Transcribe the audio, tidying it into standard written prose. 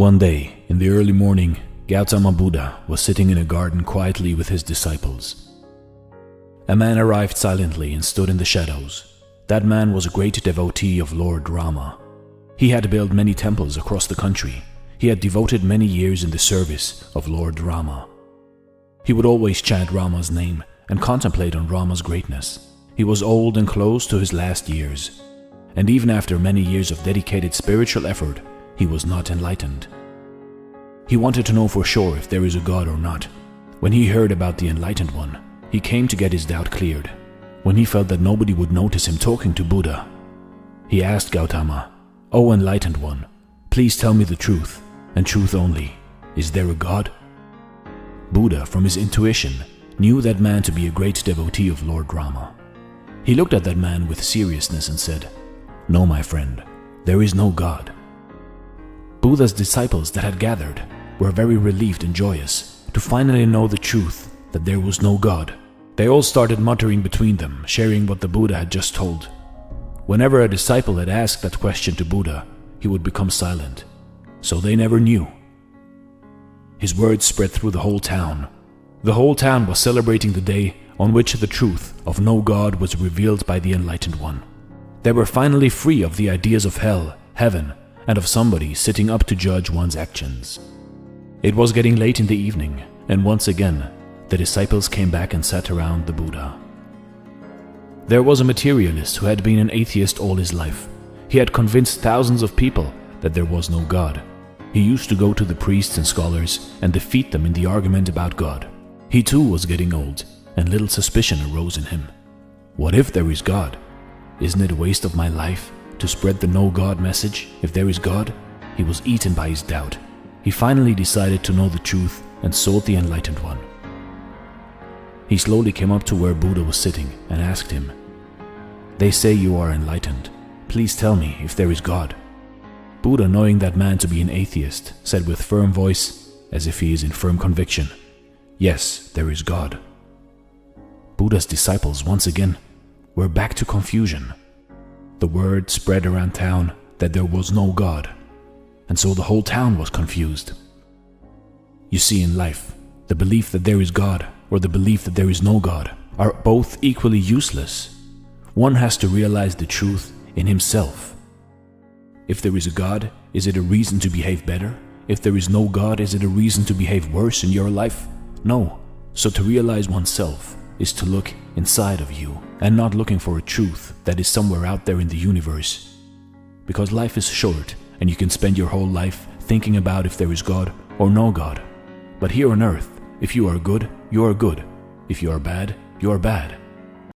One day, in the early morning, Gautama Buddha was sitting in a garden quietly with his disciples. A man arrived silently and stood in the shadows. That man was a great devotee of Lord Rama. He had built many temples across the country. He had devoted many years in the service of Lord Rama. He would always chant Rama's name and contemplate on Rama's greatness. He was old and close to his last years, and even after many years of dedicated spiritual effort, he was not enlightened. He wanted to know for sure if there is a God or not. When he heard about the Enlightened One, he came to get his doubt cleared. When he felt that nobody would notice him talking to Buddha, he asked Gautama, "O Enlightened One, please tell me the truth, and truth only. Is there a God?" Buddha, from his intuition, knew that man to be a great devotee of Lord Rama. He looked at that man with seriousness and said, "No, my friend, there is no God." Buddha's disciples that had gathered were very relieved and joyous to finally know the truth that there was no God. They all started muttering between them, sharing what the Buddha had just told. Whenever a disciple had asked that question to Buddha, he would become silent, so they never knew. His words spread through the whole town. The whole town was celebrating the day on which the truth of no God was revealed by the Enlightened One. They were finally free of the ideas of hell, heaven, and of somebody sitting up to judge one's actions. It was getting late in the evening, and once again, the disciples came back and sat around the Buddha. There was a materialist who had been an atheist all his life. He had convinced thousands of people that there was no God. He used to go to the priests and scholars and defeat them in the argument about God. He too was getting old, and little suspicion arose in him. What if there is God? Isn't it a waste of my life to spread the no God message if there is God? He was eaten by his doubt. He finally decided to know the truth and sought the Enlightened One. He slowly came up to where Buddha was sitting and asked him, "They say you are enlightened. Please tell me if there is God." Buddha, knowing that man to be an atheist, said with firm voice, as if he is in firm conviction, "Yes, there is God." Buddha's disciples once again were back to confusion. The word spread around town that there was no God, and so the whole town was confused. You see, in life, the belief that there is God or the belief that there is no God are both equally useless. One has to realize the truth in himself. If there is a God, is it a reason to behave better? If there is no God, is it a reason to behave worse in your life? No. So to realize oneself is to look inside of you and not looking for a truth that is somewhere out there in the universe. Because life is short and you can spend your whole life thinking about if there is God or no God. But here on earth, if you are good, you are good. If you are bad, you are bad.